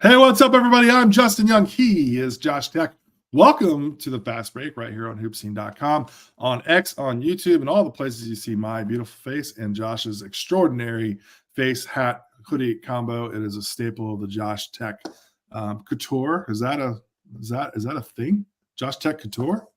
Hey, what's up, everybody? I'm Justin Young. He is Josh Tech. Welcome to the Fast Break right here on hoopscene.com, on X, on YouTube, and all the places you see my beautiful face and Josh's extraordinary face, hat, hoodie combo. It is a staple of the Josh Tech couture. Is that a thing? Josh Tech couture?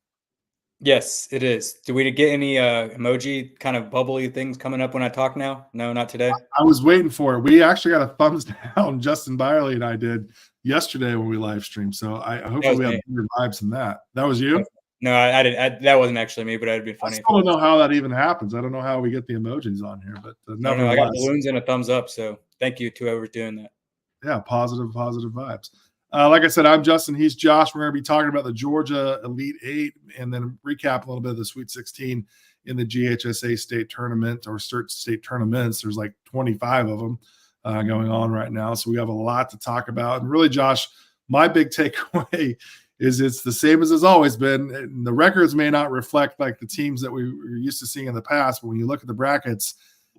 Yes, it is. Do we get any emoji kind of bubbly things coming up when I talk now? No, not today. I was waiting for it. We actually got a thumbs down. Justin Byerly and I did yesterday when we live streamed. So hopefully we have better vibes than that. That was you? No, I didn't. That wasn't actually me, but it'd be funny. I still don't know how that even happens. I don't know how we get the emojis on here, but no, I got balloons and a thumbs up. So thank you to whoever's doing that. Yeah, positive vibes. Like I said, I'm Justin. He's Josh. We're going to be talking about the Georgia Elite Eight and then recap a little bit of the Sweet 16 in the GHSA state tournament or state tournaments. There's like 25 of them going on right now. So we have a lot to talk about. And really, Josh, my big takeaway is it's the same as it's always been. And the records may not reflect like the teams that we were used to seeing in the past, but when you look at the brackets,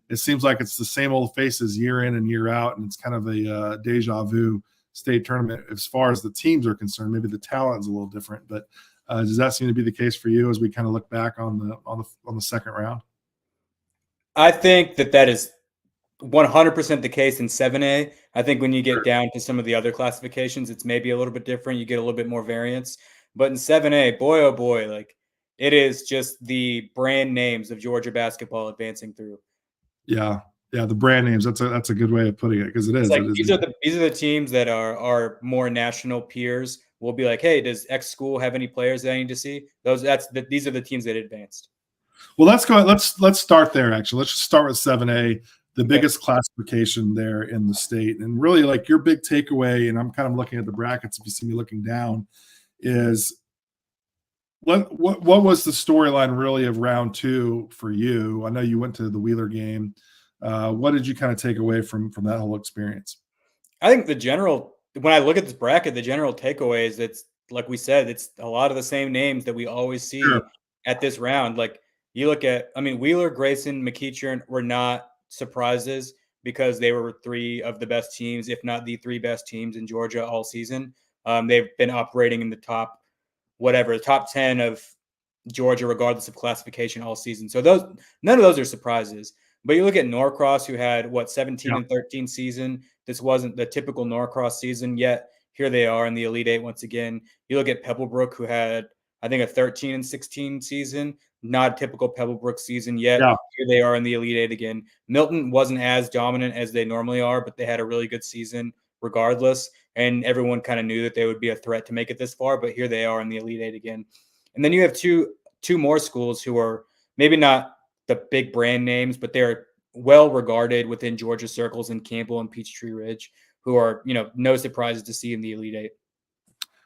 it seems like it's the same old faces year in and year out. And it's kind of a deja vu state tournament as far as the teams are concerned. Maybe the talent is a little different, but does that seem to be the case for you as we kind of look back on the second round? I think that is 100% the case in 7A. I think when you get down to some of the other classifications, it's maybe a little bit different. You get a little bit more variance. But in 7A, boy, oh boy, like it is just the brand names of Georgia basketball advancing through. Yeah, the brand names. That's a good way of putting it because it is. Like, these are the teams that are more national peers. We'll be like, hey, does X school have any players that I need to see? These are the teams that advanced. Well, let's go. Let's start there. Actually, let's just start with 7A, the biggest classification there in the state, and really like your big takeaway. And I'm kind of looking at the brackets. If you see me looking down, is what was the storyline really of round two for you? I know you went to the Wheeler game. What did you kind of take away from that whole experience? I think when I look at this bracket, the general takeaway is it's like we said, it's a lot of the same names that we always see at this round. Like you look at, Wheeler, Grayson, McEachern were not surprises because they were three of the best teams, if not the three best teams in Georgia all season. They've been operating in the top 10 of Georgia, regardless of classification all season. So none of those are surprises. But you look at Norcross, who had 17 and 13 season. This wasn't the typical Norcross season, yet here they are in the Elite Eight once again. You look at Pebblebrook, who had, I think, a 13 and 16 season, not a typical Pebblebrook season yet. Yeah. Here they are in the Elite Eight again. Milton wasn't as dominant as they normally are, but they had a really good season regardless. And everyone kind of knew that they would be a threat to make it this far, but here they are in the Elite Eight again. And then you have two more schools who are maybe not the big brand names, but they're well regarded within Georgia circles in Campbell and Peachtree Ridge, who are, no surprises to see in the Elite Eight.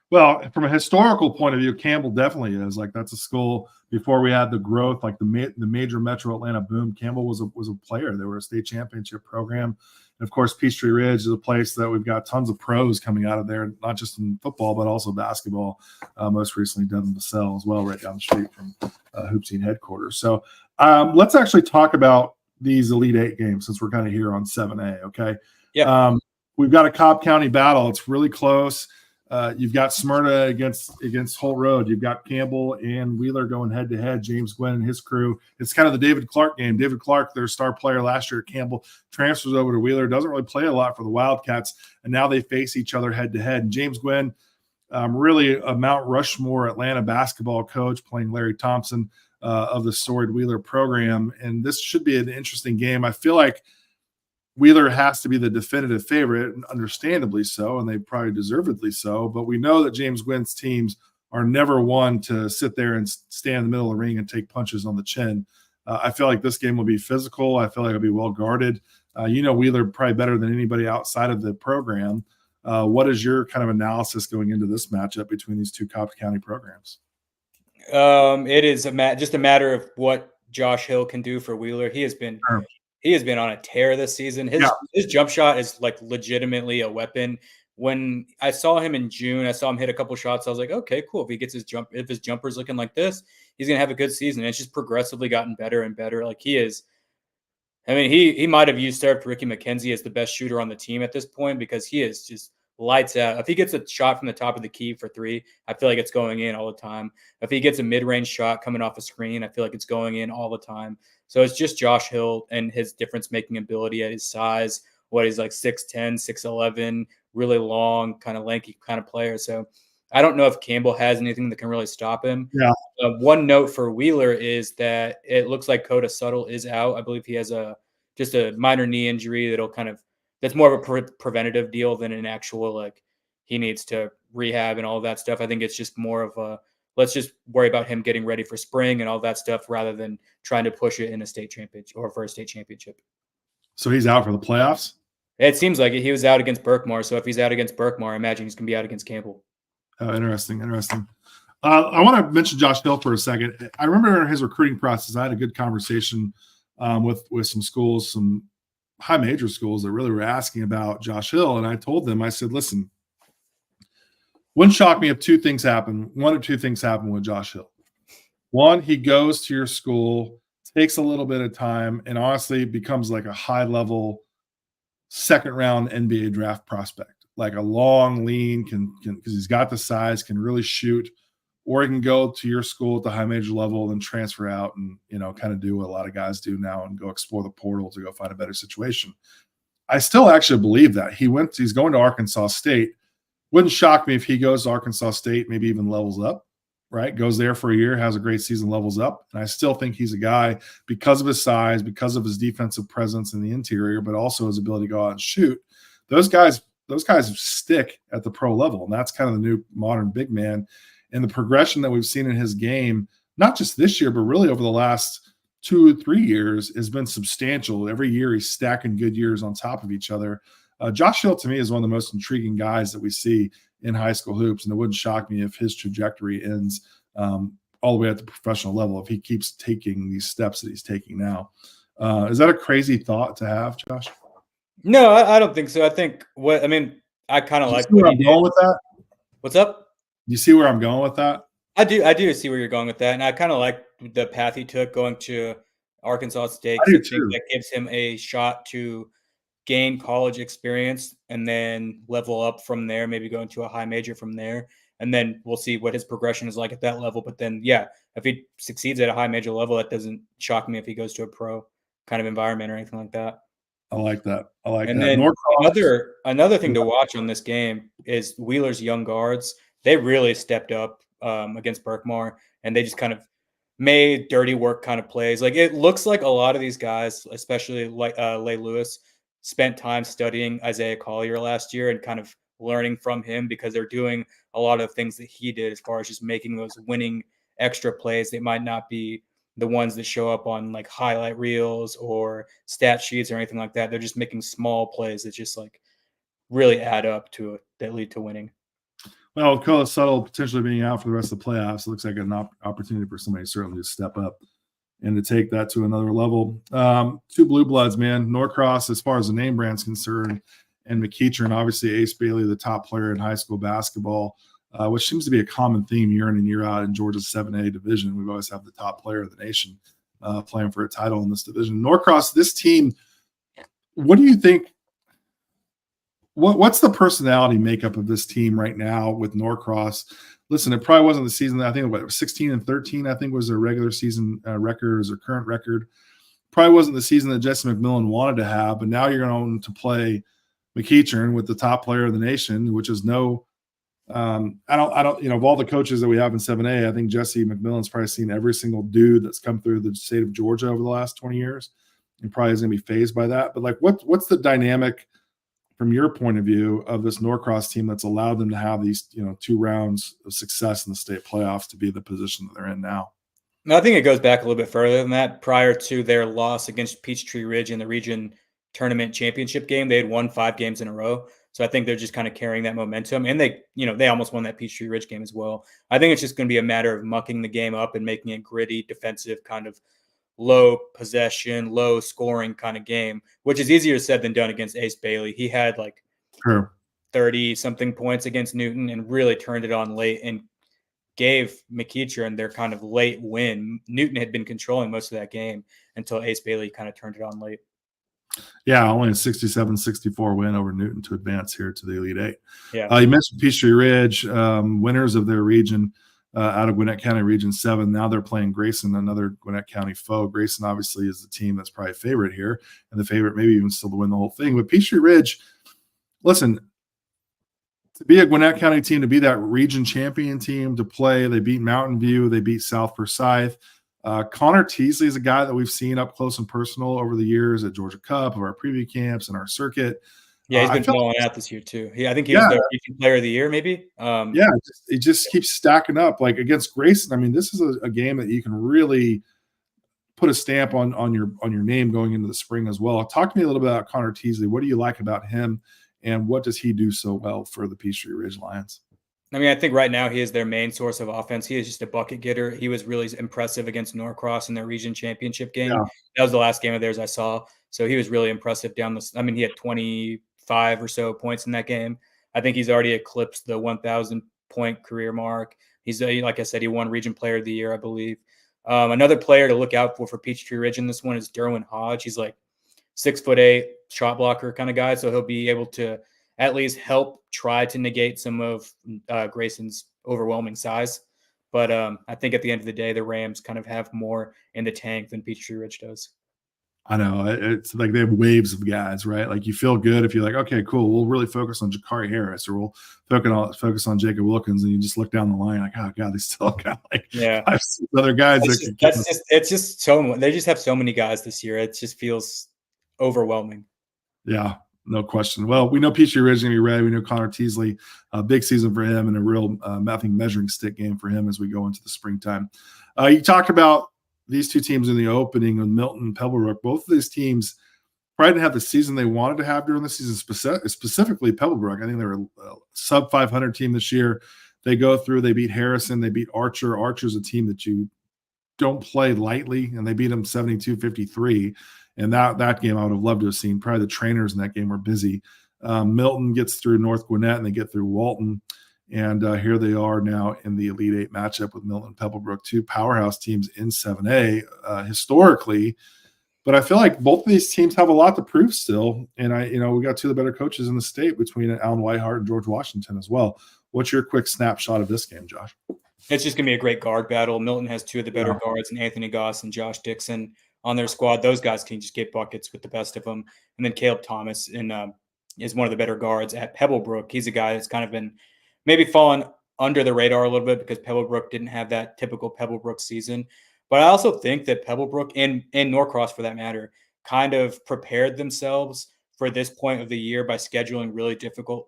Well, from a historical point of view, Campbell definitely is. Like, that's a school before we had the growth, like the major Metro Atlanta boom. Campbell was a player. They were a state championship program. And of course, Peachtree Ridge is a place that we've got tons of pros coming out of there, not just in football, but also basketball. Most recently, Devin Vassell as well, right down the street from Hoopscene headquarters. So let's actually talk about these Elite Eight games since we're kind of here on 7A, okay? Yeah. We've got a Cobb County battle. It's really close. You've got Smyrna against Holt Road. You've got Campbell and Wheeler going head-to-head, James Gwynn and his crew. It's kind of the David Clark game. David Clark, their star player last year at Campbell, transfers over to Wheeler, doesn't really play a lot for the Wildcats, and now they face each other head-to-head. And James Gwynn, really a Mount Rushmore Atlanta basketball coach, playing Larry Thompson of the storied Wheeler program. And this should be an interesting game. I feel like Wheeler has to be the definitive favorite, and understandably so, and they probably deservedly so. But we know that James Gwynn's teams are never one to sit there and stand in the middle of the ring and take punches on the chin. I feel like this game will be physical. I feel like it'll be well guarded. Wheeler probably better than anybody outside of the program. What is your kind of analysis going into this matchup between these two Cobb County programs? It is just a matter of what Josh Hill can do for Wheeler. He has been on a tear this season. His jump shot is like legitimately a weapon. When I saw him in June, I saw him hit a couple shots. I was like, okay, cool. If his jumper's looking like this, he's gonna have a good season. And it's just progressively gotten better and better. Like he is. He might have usurped Ricky McKenzie as the best shooter on the team at this point because he is just lights out. If he gets a shot from the top of the key for three, I feel like it's going in all the time. If he gets a mid-range shot coming off a screen, I feel like it's going in all the time. So it's just Josh Hill and his difference-making ability at his size. What he's like 6'10", 6'11", really long, kind of lanky kind of player. So I don't know if Campbell has anything that can really stop him. Yeah. One note for Wheeler is that it looks like Coda Subtle is out. I believe he has just a minor knee injury that's more of a preventative deal than an actual, like, he needs to rehab and all of that stuff. I think it's just more of let's just worry about him getting ready for spring and all that stuff rather than trying to push it in a state championship or for a state championship. So he's out for the playoffs? It seems like it. He was out against Berkmar. So if he's out against Berkmar, I imagine he's going to be out against Campbell. Oh, interesting. I want to mention Josh Hill for a second. I remember in his recruiting process, I had a good conversation with some schools, some high major schools that really were asking about Josh Hill. And I told them, I said, listen, wouldn't shock me if one or two things happen with Josh Hill. One, he goes to your school, takes a little bit of time, and honestly becomes like a high-level second-round NBA draft prospect. Like a long, lean, can because he's got the size, can really shoot, or he can go to your school at the high major level and transfer out and, kind of do what a lot of guys do now and go explore the portal to go find a better situation. I still actually believe that. He's going to Arkansas State. Wouldn't shock me if he goes to Arkansas State, maybe even levels up, right? Goes there for a year, has a great season, levels up. And I still think he's a guy, because of his size, because of his defensive presence in the interior, but also his ability to go out and shoot. Those guys stick at the pro level. And that's kind of the new modern big man. And the progression that we've seen in his game, not just this year, but really over the last 2 or 3 years, has been substantial. Every year he's stacking good years on top of each other. Josh Hill, to me, is one of the most intriguing guys that we see in high school hoops. And it wouldn't shock me if his trajectory ends all the way at the professional level if he keeps taking these steps that he's taking now. Is that a crazy thought to have, Josh? No, I don't think so. I think I kind of like where I'm going with that. What's up? You see where I'm going with that? I do see where you're going with that, and I kind of like the path he took going to Arkansas State. I do think too. that gives him a shot to gain college experience and then level up from there, maybe go into a high major from there. And then we'll see what his progression is like at that level. But then, yeah, if he succeeds at a high major level, that doesn't shock me if he goes to a pro kind of environment or anything like that. I like that. And then another thing to watch on this game is Wheeler's young guards. They really stepped up against Berkmar, and they just kind of made dirty work kind of plays. Like, it looks like a lot of these guys, especially like Lay Lewis, spent time studying Isaiah Collier last year and kind of learning from him, because they're doing a lot of things that he did as far as just making those winning extra plays. They might not be the ones that show up on like highlight reels or stat sheets or anything like that. They're just making small plays that just like really add up that lead to winning. Well, Coda Subtle potentially being out for the rest of the playoffs, it looks like an opportunity for somebody certainly to step up and to take that to another level. 2 blue bloods, man. Norcross, as far as the name brand's concerned, and McEachern, obviously Ace Bailey, the top player in high school basketball, which seems to be a common theme year in and year out in Georgia's 7A division. We've always had the top player of the nation playing for a title in this division. Norcross, this team, what do you think? What's the personality makeup of this team right now with Norcross? Listen, it probably wasn't the season. I think it was 16-13. I think was their regular season record, or their current record. Probably wasn't the season that Jesse McMillan wanted to have. But now you're going to play McEachern with the top player of the nation, which is no. I don't. Of all the coaches that we have in 7A, I think Jesse McMillan's probably seen every single dude that's come through the state of Georgia over the last 20 years, and probably is going to be fazed by that. But like, what's the dynamic from your point of view of this Norcross team that's allowed them to have these, 2 rounds of success in the state playoffs to be the position that they're in now? No, I think it goes back a little bit further than that. Prior to their loss against Peachtree Ridge in the region tournament championship game, they had won 5 games in a row. So I think they're just kind of carrying that momentum, and they almost won that Peachtree Ridge game as well. I think it's just going to be a matter of mucking the game up and making it gritty, defensive, kind of low possession, low scoring kind of game, which is easier said than done against Ace Bailey. He had like 30 something points against Newton and really turned it on late and gave McEachern their kind of late win. Newton had been controlling most of that game until Ace Bailey kind of turned it on late. Yeah, only a 67-64 win over Newton to advance here to the Elite Eight. Yeah. You mentioned Peachtree Ridge, winners of their region out of Gwinnett County Region 7. Now they're playing Grayson, another Gwinnett County foe. Grayson obviously is the team that's probably favorite here, and the favorite maybe even still to win the whole thing. But Peachtree Ridge, listen, to be a Gwinnett County team, to be that region champion team, to play, they beat Mountain View, they beat South Forsyth. Connor Teasley is a guy that we've seen up close and personal over the years at Georgia Cup, of our preview camps, and our circuit. Yeah, he's been blowing out this year too. I think he was the region player of the year, maybe. It just keeps stacking up. Like against Grayson, I mean, this is a game that you can really put a stamp on your name going into the spring as well. Talk to me a little bit about Connor Teasley. What do you like about him, and what does he do so well for the Peachtree Ridge Lions? I mean, I think right now he is their main source of offense. He is just a bucket getter. He was really impressive against Norcross in their region championship game. Yeah. That was the last game of theirs I saw. So he was really impressive down the – I mean, he had 25 or so points in that game. I think he's already eclipsed the 1,000-point career mark. He's, like I said, he won Region Player of the Year, I believe. Another player to look out for Peachtree Ridge in this one is Derwin Hodge. He's like 6'8", shot blocker kind of guy, so he'll be able to – at least help try to negate some of Grayson's overwhelming size. But I think at the end of the day, the Rams kind of have more in the tank than Peachtree Ridge does. I know. It's like they have waves of guys, right? Like you feel good if you're like, okay, cool. We'll really focus on Jakari Harris, or we'll focus on Jacob Wilkins, and you just look down the line like, oh god, they still got like 5 other guys. It's just so they just have so many guys this year. It just feels overwhelming. Yeah. No question. Well, we know Peachtree Ridge is going to be ready. We know Connor Teasley, a big season for him and a real measuring stick game for him as we go into the springtime. You talked about these two teams in the opening with Milton and Pebblebrook. Both of these teams probably didn't have the season they wanted to have during the season, specifically Pebblebrook. I think they were a sub-500 team this year. They go through, they beat Harrison, they beat Archer. Archer's a team that you don't play lightly, and they beat them 72-53. And that game I would have loved to have seen. Probably the trainers in that game were busy. Milton gets through North Gwinnett, and they get through Walton. And here they are now in the Elite Eight matchup with Milton and Pebblebrook, two powerhouse teams in 7A historically. But I feel like both of these teams have a lot to prove still. And we got two of the better coaches in the state between Alan Whitehart and George Washington as well. What's your quick snapshot of this game, Josh? It's just going to be a great guard battle. Milton has two of the better guards, and Anthony Goss and Josh Dixon on their squad. Those guys can just get buckets with the best of them. And then Caleb Thomas is one of the better guards at Pebblebrook. He's a guy that's kind of been maybe fallen under the radar a little bit because Pebblebrook didn't have that typical Pebblebrook season. But I also think that Pebblebrook and Norcross, for that matter, kind of prepared themselves for this point of the year by scheduling really difficult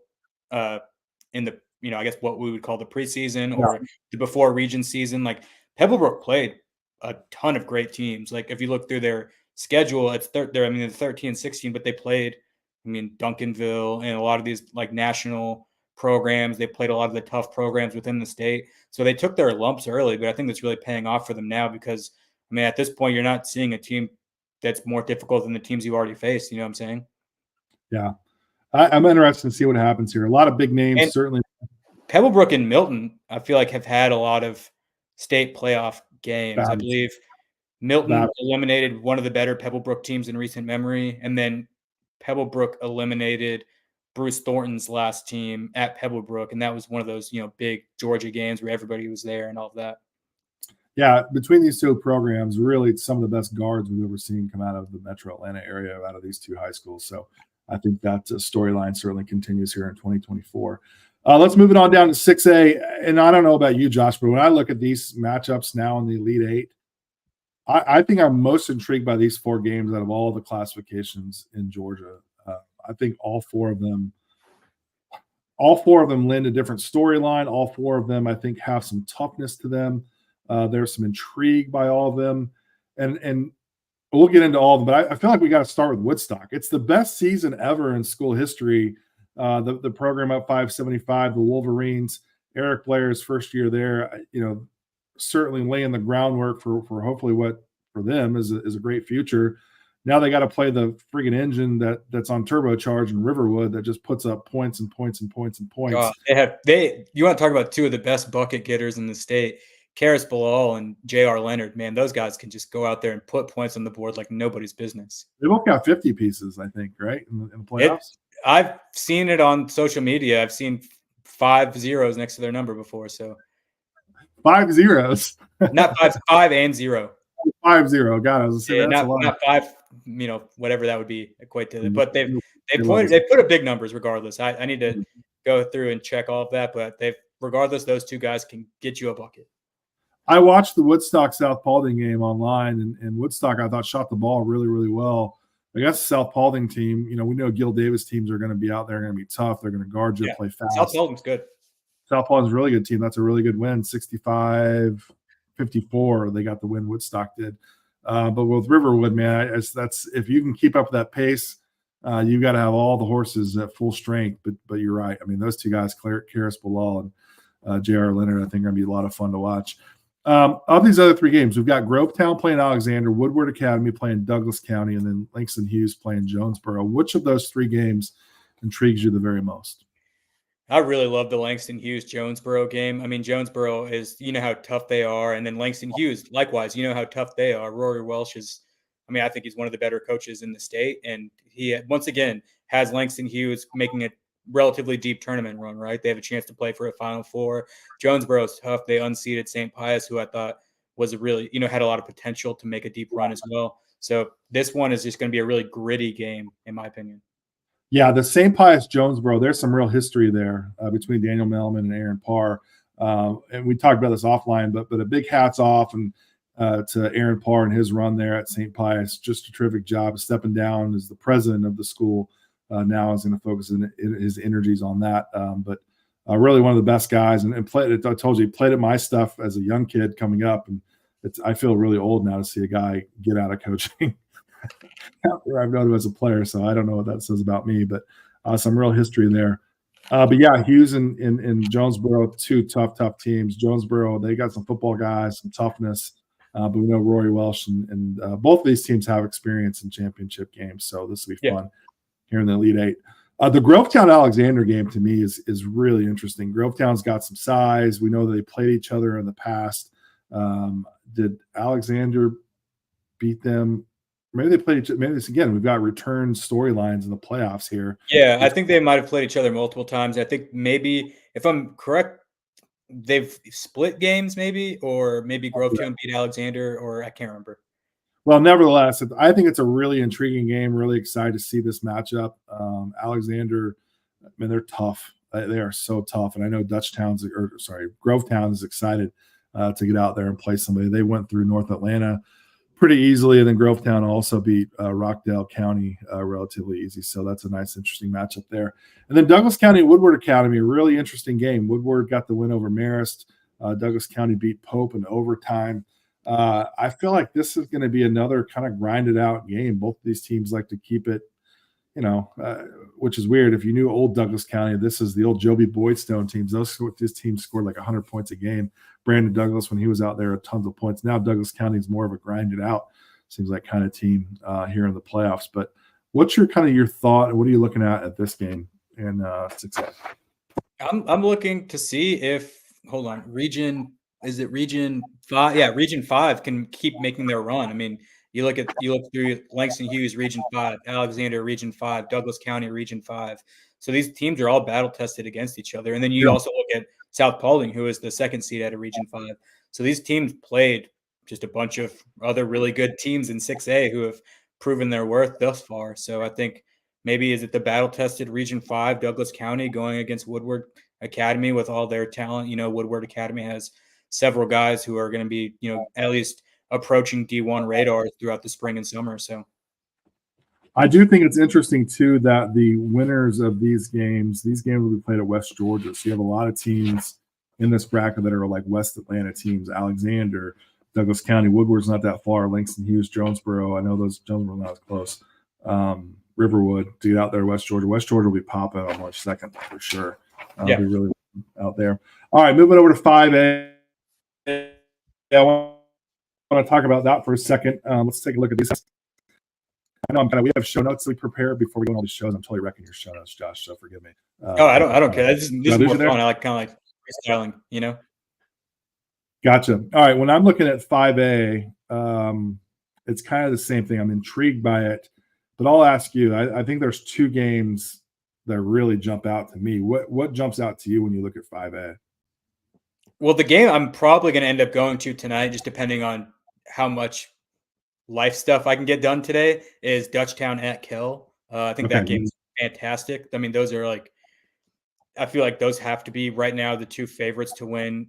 in the, I guess what we would call the preseason or the before region season. Like Pebblebrook played a ton of great teams. Like if you look through their schedule, it's they're 13-16, but they played, Duncanville and a lot of these like national programs. They played a lot of the tough programs within the state. So they took their lumps early, but I think that's really paying off for them now because, at this point, you're not seeing a team that's more difficult than the teams you already faced. You know what I'm saying? Yeah. I'm interested to see what happens here. A lot of big names, and certainly. Pebblebrook and Milton, I feel like, have had a lot of state playoff games. I believe Milton eliminated one of the better Pebblebrook teams in recent memory, and then Pebblebrook eliminated Bruce Thornton's last team at Pebblebrook, and that was one of those big Georgia games where everybody was there and all of that. Yeah, between these two programs, really some of the best guards we've ever seen come out of the Metro Atlanta area, out of these two high schools. So I think that storyline certainly continues here in 2024. Let's move it on down to 6A. And I don't know about you, Josh, but when I look at these matchups now in the Elite Eight, I think I'm most intrigued by these 4 games out of all the classifications in Georgia. I think all four of them lend a different storyline. All 4 of them, I think, have some toughness to them. There's some intrigue by all of them. And we'll get into all of them, but I feel like we got to start with Woodstock. It's the best season ever in school history. The program up 575, the Wolverines, Eric Blair's first year there, certainly laying the groundwork for hopefully what for them is a great future. Now they got to play the friggin' engine that's on turbocharge in Riverwood that just puts up points and points and points and points. You want to talk about two of the best bucket getters in the state. Karis Bilal and J.R. Leonard, man, those guys can just go out there and put points on the board like nobody's business. They both got 50 pieces, I think, right? In the playoffs. I've seen it on social media. I've seen 5 zeros next to their number before. So 5 zeros. Not 5 and 0. 5-0. God, I was saying that's a lot. Not 5, whatever that would be equate to. But they put up big numbers regardless. I need to go through and check all of that, but regardless, those two guys can get you a bucket. I watched the Woodstock South Paulding game online, and Woodstock, I thought, shot the ball really, really well. Against the South Paulding team, we know Gil Davis teams are going to be out there, going to be tough. They're going to guard you, play fast. South Paulding's good. South Paulding's a really good team. That's a really good win, 65-54. They got the win. Woodstock did. But with Riverwood, man, that's if you can keep up with that pace, you've got to have all the horses at full strength. But you're right. I mean, those two guys, Karis Bilal and J.R. Leonard, I think are going to be a lot of fun to watch. Of these other 3 games, we've got Grovetown playing Alexander, Woodward Academy playing Douglas County, and then Langston Hughes playing Jonesboro. Which of those 3 games intrigues you the very most? I really love the Langston Hughes Jonesboro game. I mean, Jonesboro is, how tough they are. And then Langston Hughes, likewise, how tough they are. Rory Welsh is, I think he's one of the better coaches in the state. And he, once again, has Langston Hughes making a relatively deep tournament run, right? They have a chance to play for a Final Four. Jonesboro is tough. They unseeded St. Pius, who I thought was a really, had a lot of potential to make a deep run as well. So this one is just going to be a really gritty game, in my opinion. Yeah, the St. Pius Jonesboro, there's some real history there between Daniel Melman and Aaron Parr. And we talked about this offline, but a big hats off and to Aaron Parr and his run there at St. Pius. Just a terrific job stepping down as the president of the school. Now is going to focus his energies on that. But really one of the best guys. And played, I told you, he played at my stuff as a young kid coming up. And I feel really old now to see a guy get out of coaching. I've known him as a player, so I don't know what that says about me, but some real history there. But yeah, Hughes and Jonesboro, 2 tough teams. Jonesboro, they got some football guys, some toughness, but we know Rory Welsh and both of these teams have experience in championship games, so this will be fun here in the Elite 8. The Grovetown-Alexander game to me is really interesting. Grovetown's got some size. We know that they played each other in the past. Did Alexander beat them? Maybe they played each other. Maybe this again. We've got return storylines in the playoffs here. Yeah, I think they might have played each other multiple times. I think maybe, if I'm correct, they've split games maybe, or maybe Grovetown beat Alexander, or I can't remember. Well, nevertheless, I think it's a really intriguing game. Really excited to see this matchup. Alexander, they're tough. They are so tough. And I know Grovetown is excited to get out there and play somebody. They went through North Atlanta pretty easily, and then Grovetown also beat Rockdale County relatively easy. So that's a nice, interesting matchup there. And then Douglas County Woodward Academy, a really interesting game. Woodward got the win over Marist. Douglas County beat Pope in overtime. I feel like this is going to be another kind of grinded out game. Both of these teams like to keep it, which is weird. If you knew old Douglas County, this is the old Joby Boydstone teams. These teams scored like 100 points a game. Brandon Douglas, when he was out there, tons of points. Now Douglas County is more of a grinded out, seems like kind of team here in the playoffs. But what's your thought? What are you looking at this game in success? I'm looking to see if Region 5? Yeah, Region 5 can keep making their run. I mean, you look through Langston Hughes, Region 5, Alexander, Region 5, Douglas County, Region 5. So these teams are all battle tested against each other. And then you also look at South Paulding, who is the 2nd seed out of Region 5. So these teams played just a bunch of other really good teams in 6A who have proven their worth thus far. So I think maybe is it the battle tested Region 5, Douglas County going against Woodward Academy with all their talent. Woodward Academy has several guys who are going to be, at least approaching D1 radar throughout the spring and summer. So I do think it's interesting too that the winners of these games will be played at West Georgia. So you have a lot of teams in this bracket that are like West Atlanta teams. Alexander, Douglas County, Woodward's not that far. Langston Hughes, Jonesboro. I know those Jonesboro not as close. Riverwood to get out there. West Georgia will be popping on March 2nd for sure. Be really out there. All right, moving over to 5A. I want to talk about that for a second. Let's take a look at these. I know we have show notes we prepare before we go on all these shows. I'm totally wrecking your show notes, Josh. So forgive me. I don't care. This is more fun. I like kind of like freestyling. Gotcha. All right. When I'm looking at 5A, it's kind of the same thing. I'm intrigued by it, but I'll ask you. I think there's two games that really jump out to me. What jumps out to you when you look at 5A? Well, the game I'm probably going to end up going to tonight, just depending on how much life stuff I can get done today, is Dutchtown at Kell. I think that game's fantastic. I mean, those are like, I feel like those have to be right now the two favorites to win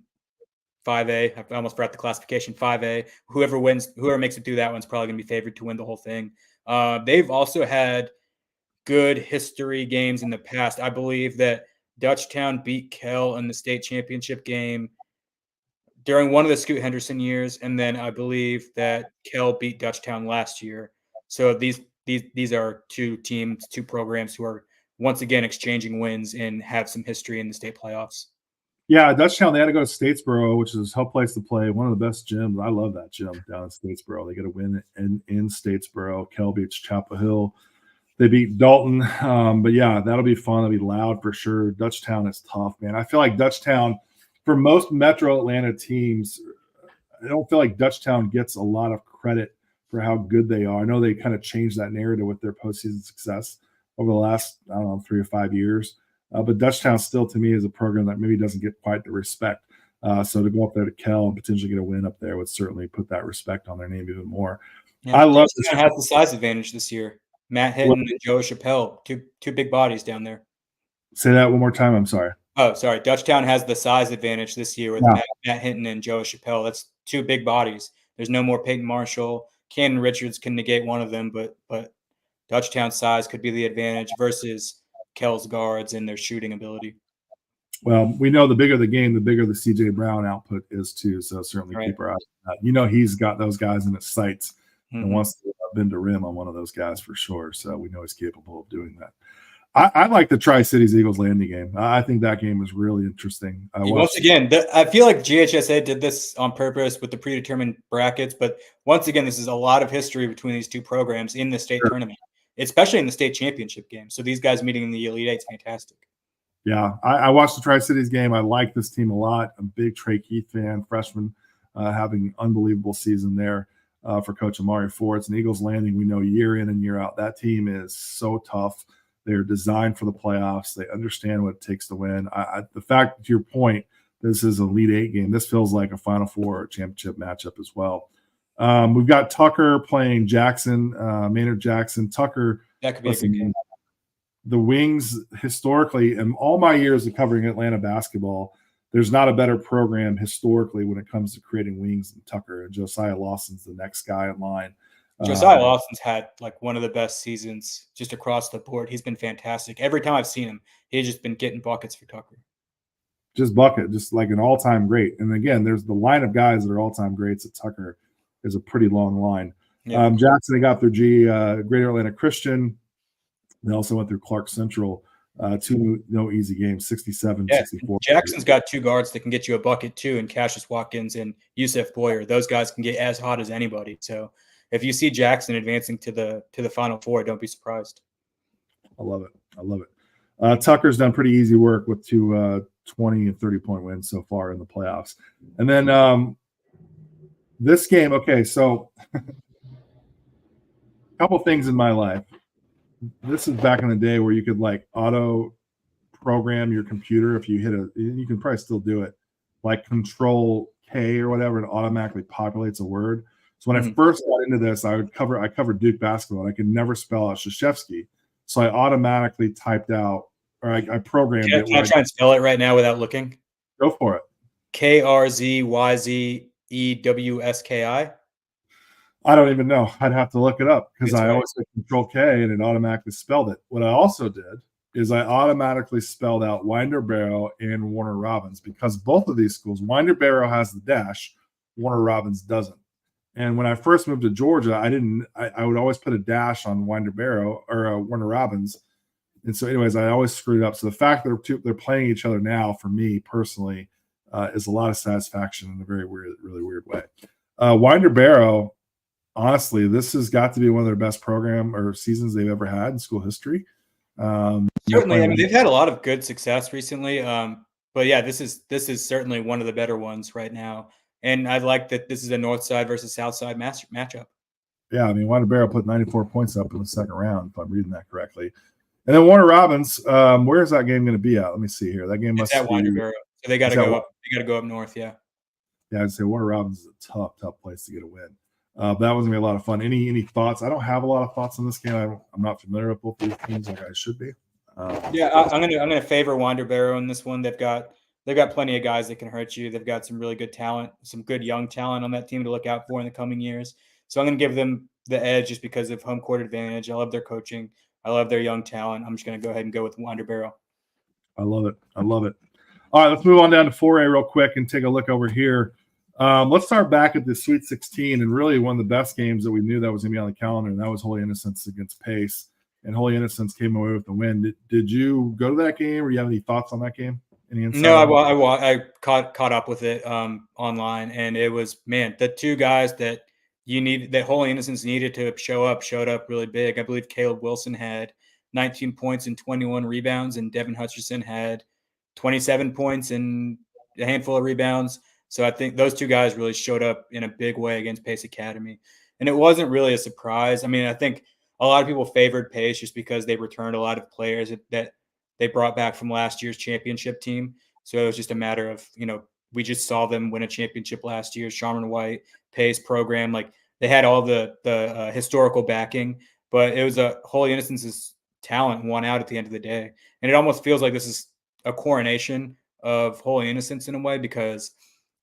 5A. I almost forgot the classification. 5A. Whoever makes it through that one's probably going to be favored to win the whole thing. They've also had good history games in the past. I believe that Dutchtown beat Kell in the state championship game during one of the Scoot Henderson years, and then I believe that Kell beat Dutchtown last year. So these are two teams, two programs who are once again exchanging wins and have some history in the state playoffs. Yeah, Dutchtown, they had to go to Statesboro, which is a tough place to play. One of the best gyms. I love that gym down in Statesboro. They get a win in Statesboro. Kell beats Chapel Hill. They beat Dalton. But yeah, that'll be fun. That'll be loud for sure. Dutchtown is tough, man. I feel like Dutchtown, for most Metro Atlanta teams, I don't feel like Dutchtown gets a lot of credit for how good they are. I know they kind of changed that narrative with their postseason success over the last, 3 or 5 years. But Dutchtown still, to me, is a program that maybe doesn't get quite the respect. So to go up there to Kell and potentially get a win up there would certainly put that respect on their name even more. Yeah, I love this. Has the size advantage this year. Matt Hinton and Joe Chappelle, two big bodies down there. Say that one more time. I'm sorry. Oh, sorry. Dutchtown has the size advantage this year with Matt Hinton and Joe Chappelle. That's two big bodies. There's no more Peyton Marshall. Cannon Richards can negate one of them, but Dutchtown's size could be the advantage versus Kell's guards and their shooting ability. Well, we know the bigger the game, the bigger the CJ Brown output is too. So certainly keep our eye on that. He's got those guys in his sights and wants to bend to rim on one of those guys for sure. So we know he's capable of doing that. I like the Tri-Cities Eagles Landing game. I think that game is really interesting. Once again, I feel like GHSA did this on purpose with the predetermined brackets, but once again, this is a lot of history between these two programs in the state tournament, especially in the state championship game. So these guys meeting in the Elite Eight is fantastic. Yeah, I watched the Tri-Cities game. I like this team a lot. I'm a big Trey Keith fan, freshman, having an unbelievable season there for Coach Amari Forts. And Eagles Landing, we know year in and year out, that team is so tough. They're designed for the playoffs. They understand what it takes to win. The fact, to your point, this is an Elite Eight game. This feels like a Final Four championship matchup as well. We've got Tucker playing Jackson, Maynard Jackson. Tucker. That could be a good game. The Wings, historically, in all my years of covering Atlanta basketball, there's not a better program historically when it comes to creating wings than Tucker. And Josiah Lawson's the next guy in line. Josiah Lawson's had like one of the best seasons just across the board. He's been fantastic. Every time I've seen him, he's just been getting buckets for Tucker. Just bucket, just like an all-time great. And again, there's the line of guys that are all-time greats at Tucker is a pretty long line. Yeah. Jackson, they got through Greater Atlanta Christian. They also went through Clark Central. Two no easy games, 67, 64. Jackson's got two guards that can get you a bucket too, and Cassius Watkins and Yusuf Boyer. Those guys can get as hot as anybody. So if you see Jackson advancing to the Final Four, don't be surprised. I love it. Tucker's done pretty easy work with two 20 and 30-point wins so far in the playoffs. And then this game, okay, so a couple things in my life. This is back in the day where you could like auto program your computer if you hit you can probably still do it, like Control K or whatever, it automatically populates a word. So when I first got into this, I covered Duke basketball, and I could never spell out Krzyzewski. So I automatically typed out, or I programmed it. Can I try and spell it right now without looking? Go for it. KRZYZEWSKI. I don't even know. I'd have to look it up because I always hit Control K and it automatically spelled it. What I also did is I automatically spelled out Winder Barrow and Warner Robins because both of these schools, Winder Barrow has the dash, Warner Robins doesn't. And when I first moved to Georgia, I would always put a dash on Winder Barrow or Warner Robins. And so anyways, I always screwed up. So the fact that they're playing each other now for me personally is a lot of satisfaction in a very weird, really weird way. Winder Barrow, honestly, this has got to be one of their best program or seasons they've ever had in school history. Certainly, I mean, they've had a lot of good success recently. But yeah, this is certainly one of the better ones right now. And I like that this is a north side versus south side matchup. Yeah, I mean, Wander Barrow put 94 points up in the second round, if I'm reading that correctly. And then Warner Robins, where is that game going to be at? Let me see here. That game must It's at be. Wander Barrow, so they got to go up. They got to go up north. Yeah. Yeah, I'd say Warner Robins is a tough place to get a win. But that was gonna be a lot of fun. Any thoughts? I don't have a lot of thoughts on this game. I'm not familiar with both these teams like I should be. Yeah, I'm gonna favor Wander Barrow in this one. They've got plenty of guys that can hurt you. They've got some really good talent, some good young talent on that team to look out for in the coming years. So I'm gonna give them the edge just because of home court advantage. I love their coaching. I love their young talent. I'm just gonna go ahead and go with Wander Barrow. I love it. All right, let's move on down to 4A real quick and take a look over here. Let's start back at the Sweet 16 and really one of the best games that we knew that was going to be on the calendar, and that was Holy Innocents against Pace. And Holy Innocents came away with the win. Did you go to that game, or you have any thoughts on that game? Any insight? No, I caught up with it online, and it was, man, the two guys that Holy Innocents needed to showed up really big. I believe Caleb Wilson had 19 points and 21 rebounds, and Devin Hutcherson had 27 points and a handful of rebounds. So I think those two guys really showed up in a big way against Pace Academy. And it wasn't really a surprise. I mean, I think a lot of people favored Pace just because they returned a lot of players that they brought back from last year's championship team. So it was just a matter of, we just saw them win a championship last year. Sharman White, Pace program, like they had all the historical backing, but it was a Holy Innocents' talent won out at the end of the day. And it almost feels like this is a coronation of Holy Innocents in a way, because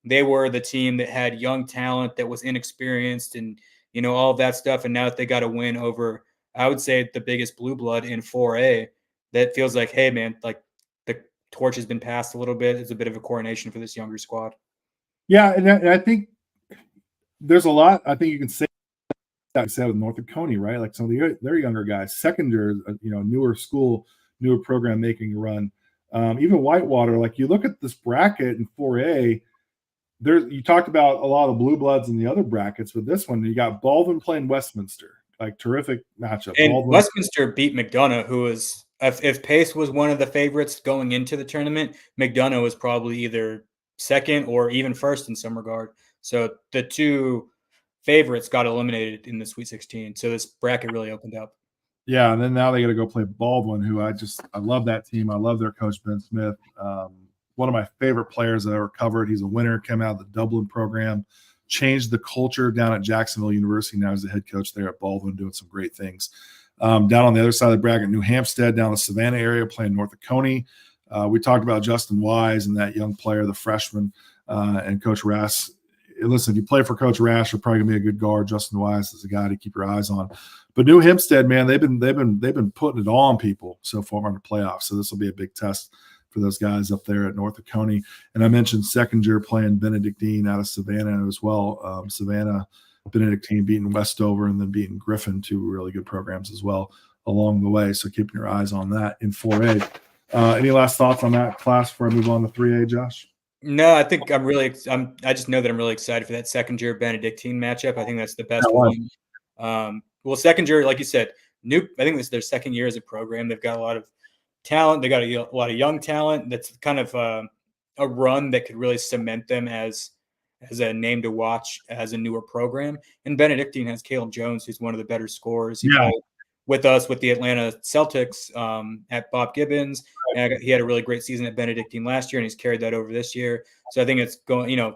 they were the team that had young talent that was inexperienced and, all of that stuff. And now that they got a win over, I would say, the biggest blue blood in 4A, that feels like, hey, man, like the torch has been passed a little bit. It's a bit of a coronation for this younger squad. Yeah, and I think there's a lot I think you can say that said with North Coney, right? Like some of their younger guys, secondary, newer school, newer program making a run. Even Whitewater, like you look at this bracket in 4A, you talked about a lot of blue bloods in the other brackets, but this one you got Baldwin playing Westminster, like terrific matchup. And Baldwin. Westminster beat McDonough, who was, if Pace was one of the favorites going into the tournament, McDonough was probably either second or even first in some regard. So the two favorites got eliminated in the Sweet 16. So this bracket really opened up. Yeah, and then now they got to go play Baldwin, who I love that team. I love their coach, Ben Smith. One of my favorite players that I ever covered. He's a winner, came out of the Dublin program, changed the culture down at Jacksonville University. Now he's the head coach there at Baldwin, doing some great things. Down on the other side of the bracket, New Hampstead, down the Savannah area, playing North Coney. We talked about Justin Wise and that young player, the freshman, and Coach Rass. Listen, if you play for Coach Rash, you're probably gonna be a good guard. Justin Wise is a guy to keep your eyes on. But New Hampstead, man, they've been putting it on people so far in the playoffs. So this will be a big test for those guys up there at North Coney. And I mentioned Seconder playing Benedictine out of Savannah as well. Savannah, Benedictine beating Westover and then beating Griffin, two really good programs as well along the way. So keeping your eyes on that in 4A. Any last thoughts on that class before I move on to 3A, Josh? No, I think I just know that I'm really excited for that Seconder Benedictine matchup. I think that's the best one. Well, Seconder, like you said, I think this is their second year as a program. They've got a lot of talent. They got a lot of young talent. That's kind of a run that could really cement them as a name to watch as a newer program. And Benedictine has Caleb Jones, who's one of the better scorers. He played with us with the Atlanta Celtics at Bob Gibbons. And he had a really great season at Benedictine last year, and he's carried that over this year. So I think it's going,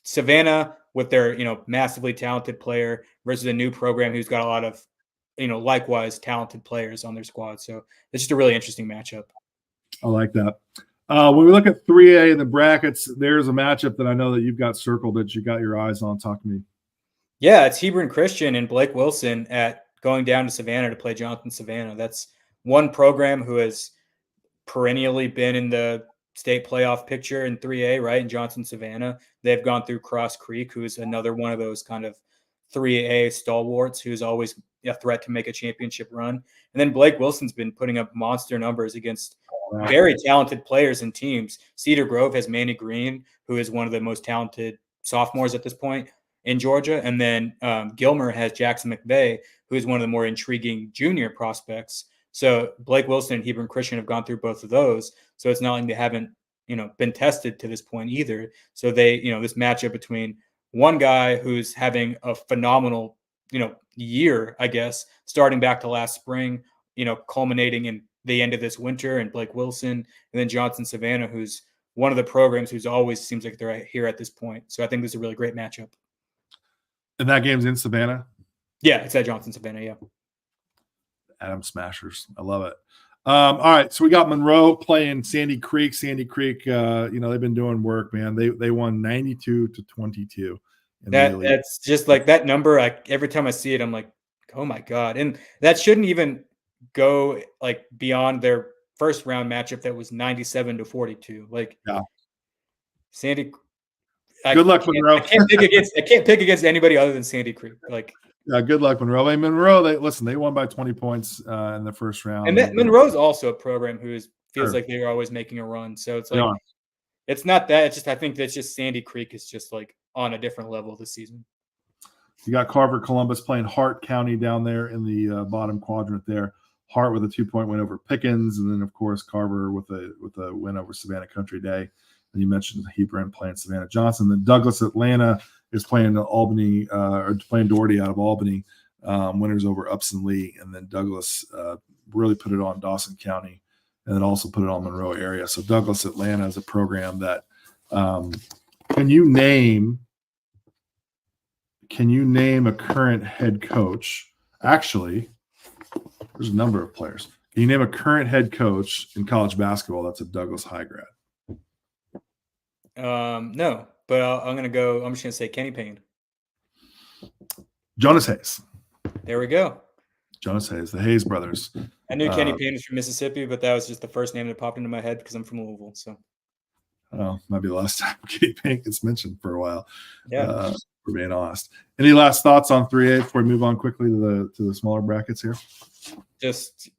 Savannah with their, massively talented player versus a new program who's got a lot of, likewise talented players on their squad. So it's just a really interesting matchup. I like that. When we look at 3A in the brackets, there's a matchup that I know that you've got circled that you got your eyes on. Talk to me. Yeah, it's Hebron Christian and Blake Wilson going down to Savannah to play Jonathan Savannah. That's one program who has perennially been in the state playoff picture in 3A, right? In Johnson Savannah. They've gone through Cross Creek, who's another one of those kind of 3A stalwarts who's always a threat to make a championship run. And then Blake Wilson's been putting up monster numbers against very talented players and teams. Cedar Grove has Manny Green, who is one of the most talented sophomores at this point in Georgia. And then Gilmer has Jackson McVeigh, who is one of the more intriguing junior prospects. So Blake Wilson and Hebron Christian have gone through both of those. So it's not like they haven't been tested to this point either. So they, this matchup between one guy who's having a phenomenal, year, I guess, starting back to last spring, culminating in the end of this winter, and Blake Wilson, and then Johnson Savannah, who's one of the programs who's always seems like they're here at this point. So I think this is a really great matchup. And that game's in Savannah? Yeah, it's at Johnson Savannah, yeah. Adam Smashers. I love it. All right, so we got Monroe playing Sandy Creek. Sandy Creek, they've been doing work, man. They won 92-22. That's just like that number. Every time I see it, I'm like, oh my god! And that shouldn't even go like beyond their first round matchup that was 97-42. Like, yeah, Sandy. Good luck, Monroe. I can't pick against anybody other than Sandy Creek. Like, yeah, good luck, Monroe. Hey, Monroe, they won by 20 points in the first round. And Monroe's also a program who feels like they're always making a run. So it's like, it's not that. It's just, I think that's just Sandy Creek is just like on a different level this season. You got Carver Columbus playing Hart County down there in the bottom quadrant there. Hart with a 2-point win over Pickens, and then of course Carver with a win over Savannah Country Day. And you mentioned Hebron playing Savannah Johnson. Then Douglas Atlanta is playing Albany or playing Doherty out of Albany. Winners over Upson Lee, and then Douglas really put it on Dawson County, and then also put it on Monroe area. So Douglas Atlanta is a program that can you name a current head coach? Actually, there's a number of players. Can you name a current head coach in college basketball that's a Douglas high grad? No, but I'm just gonna say Kenny Payne. Jonas Hayes. There we go. Jonas Hayes, the Hayes brothers. I knew Kenny Payne was from Mississippi, but that was just the first name that popped into my head because I'm from Louisville. So, might be the last time Kenny Payne gets mentioned for a while. Yeah, for being honest. Any last thoughts on 3A before we move on quickly to the smaller brackets here? Just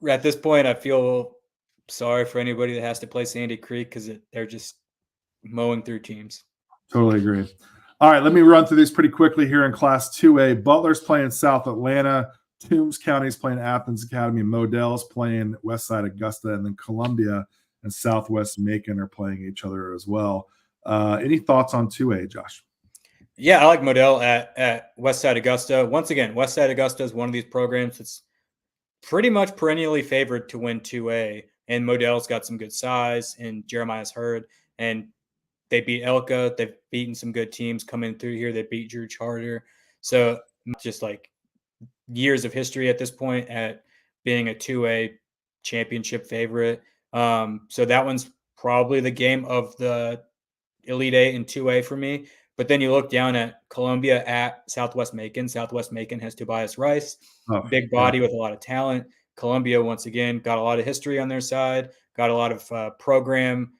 at this point, I feel sorry for anybody that has to play Sandy Creek because they're just mowing through teams. Totally agree. All right, let me run through these pretty quickly here in Class 2A. Butler's playing South Atlanta. Toombs County's playing Athens Academy. Modell's playing Westside Augusta. And then Columbia and Southwest Macon are playing each other as well. Any thoughts on 2A, Josh? Yeah, I like Modell at Westside Augusta. Once again, Westside Augusta is one of these programs that's pretty much perennially favored to win 2A. And Modell's got some good size, and Jeremiah's Hurd. And they beat Elka. They've beaten some good teams coming through here. They beat Drew Charter. So just like years of history at this point at being a 2A championship favorite. So that one's probably the game of the Elite Eight and 2A for me. But then you look down at Columbia at Southwest Macon. Southwest Macon has Tobias Rice, big body with a lot of talent. Columbia, once again, got a lot of history on their side, got a lot of program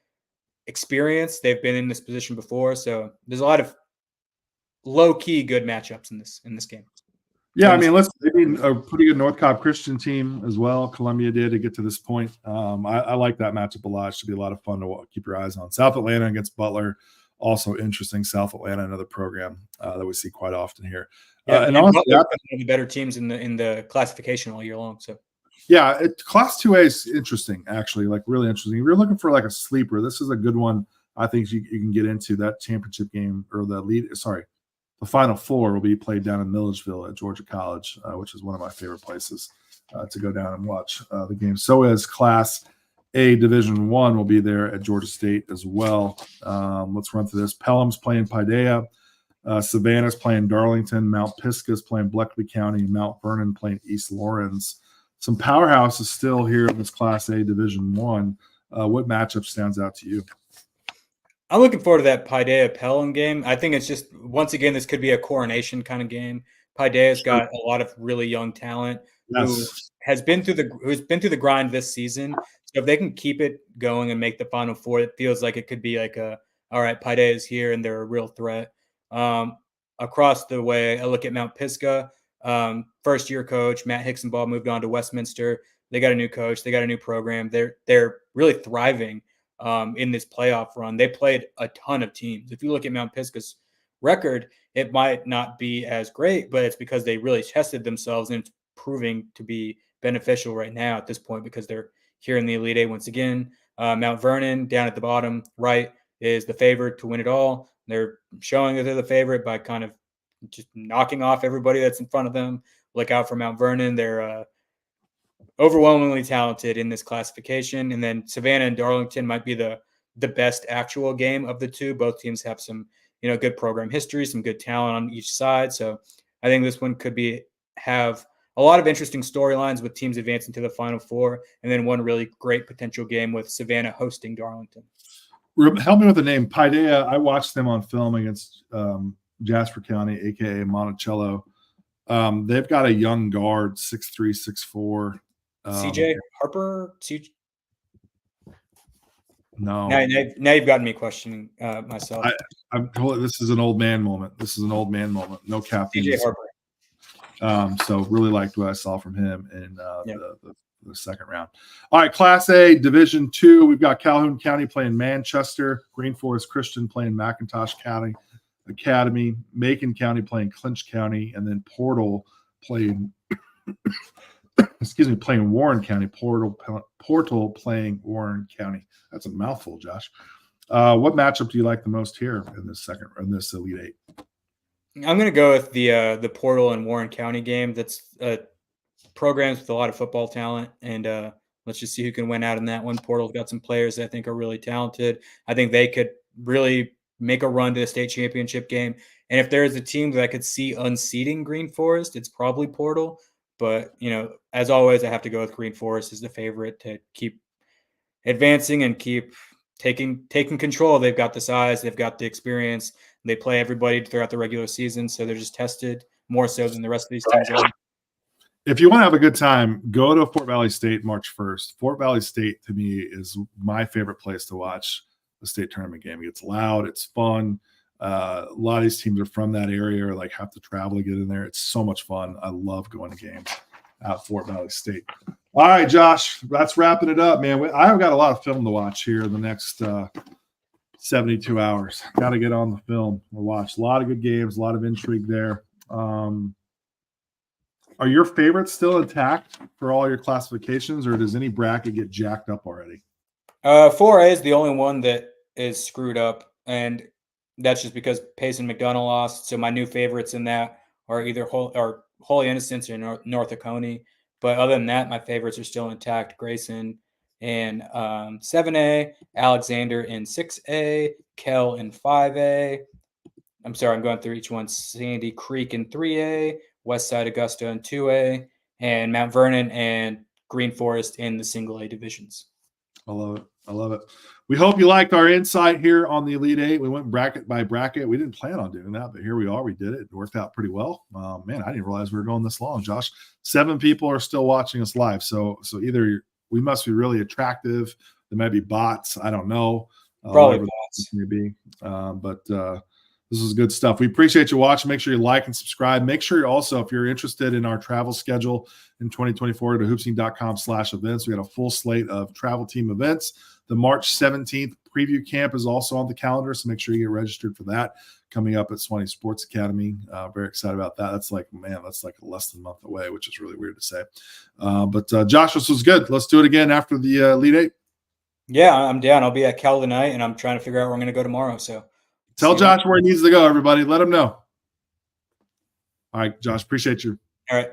experience. They've been in this position before. So there's a lot of low-key good matchups in this game. Yeah, a pretty good North Cobb Christian team as well. Columbia did to get to this point. I like that matchup a lot. It should be a lot of fun to keep your eyes on. South Atlanta against Butler, also interesting. South Atlanta, another program that we see quite often here. Yeah, and honestly, one of the better teams in the classification all year long. So, yeah, Class 2A is interesting, actually, like really interesting. If you're looking for like a sleeper, this is a good one. I think you can get into that championship game or the Final Four will be played down in Milledgeville at Georgia College, which is one of my favorite places to go down and watch the game. So is Class A Division I will be there at Georgia State as well. Let's run through this. Pelham's playing Paideia. Savannah's playing Darlington. Mount Pisgah's playing Bleckley County. Mount Vernon playing East Lawrence. Some powerhouses still here in this Class A Division I. What matchup stands out to you? I'm looking forward to that Paideia Pelham game. I think it's just, once again, this could be a coronation kind of game. Paideia's got a lot of really young talent who has been through the grind this season. So if they can keep it going and make the Final Four, it feels like it could be like all right, Paideia's here and they're a real threat. Across the way, I look at Mount Pisgah. First year coach Matt Hicksonball moved on to Westminster. They got a new coach. They got a new program. They're really thriving in this playoff run. They played a ton of teams. If you look at Mount Pisgah's record, it might not be as great, but it's because they really tested themselves, and it's proving to be beneficial right now at this point because they're here in the Elite Eight once again. Mount Vernon down at the bottom right is the favorite to win it all. They're showing that they're the favorite by kind of just knocking off everybody that's in front of them. Look out for Mount Vernon. They're overwhelmingly talented in this classification. And then Savannah and Darlington might be the best actual game of the two. Both teams have some, good program history, some good talent on each side. So I think this one could have a lot of interesting storylines with teams advancing to the Final Four, and then one really great potential game with Savannah hosting Darlington. Help me with the name. Paideia, I watched them on film against Jasper County, a.k.a. Monticello. They've got a young guard, 6'3", 6'4". CJ Harper? No. Now you've gotten me questioning myself. I'm told this is an old man moment. No captain. CJ Harper. So really liked what I saw from him in the second round. All right, Class A, Division II. We've got Calhoun County playing Manchester, Green Forest Christian playing McIntosh County Academy, Macon County playing Clinch County, and then Portal playing playing Warren County. Portal playing Warren County. That's a mouthful, Josh. What matchup do you like the most here in this Elite Eight? I'm going to go with the Portal and Warren County game. That's programs with a lot of football talent, and let's just see who can win out in that one. Portal's got some players that I think are really talented. I think they could really make a run to the state championship game. And if there is a team that I could see unseating Green Forest, it's probably Portal. But, as always, I have to go with Green Forest as the favorite to keep advancing and keep taking control. They've got the size, they've got the experience. They play everybody throughout the regular season, so they're just tested more so than the rest of these teams are. If you want to have a good time, go to Fort Valley State March 1st. Fort Valley State, to me, is my favorite place to watch the state tournament game. It gets loud. It's fun. A lot of these teams are from that area or have to travel to get in there. It's so much fun. I love going to games at Fort Valley State. All right, Josh, that's wrapping it up, man. I've got a lot of film to watch here in the next 72 hours. Got to get on the film. We'll watch a lot of good games, a lot of intrigue there. Are your favorites still intact for all your classifications, or does any bracket get jacked up already? 4A is the only one that is screwed up, and that's just because Payson McDonough lost. So my new favorites in that are either Holy Innocents or North Oconee. But other than that, my favorites are still intact. Grayson in 7A, Alexander in 6A, Kell in 5A. I'm sorry, I'm going through each one. Sandy Creek in 3A, Westside Augusta in 2A, and Mount Vernon and Green Forest in the single A divisions. I love it. We hope you liked our insight here on the Elite Eight. We went bracket by bracket. We didn't plan on doing that, but here we are. We did it. It worked out pretty well. Man, I didn't realize we were going this long, Josh. 7 people are still watching us live. So either we must be really attractive. There might be bots. I don't know. Probably bots. Maybe. But this is good stuff. We appreciate you watching. Make sure you like and subscribe. Make sure you also, if you're interested in our travel schedule in 2024, to hoopsing.com/events. We got a full slate of travel team events. The March 17th preview camp is also on the calendar, so make sure you get registered for that coming up at Swanee Sports Academy. Very excited about that. That's like less than a month away, which is really weird to say. But Josh, this was good. Let's do it again after the Elite Eight. Yeah, I'm down. I'll be at Cal tonight, and I'm trying to figure out where I'm going to go tomorrow. So tell Josh where he needs to go, everybody. Let him know. All right, Josh, appreciate you. All right.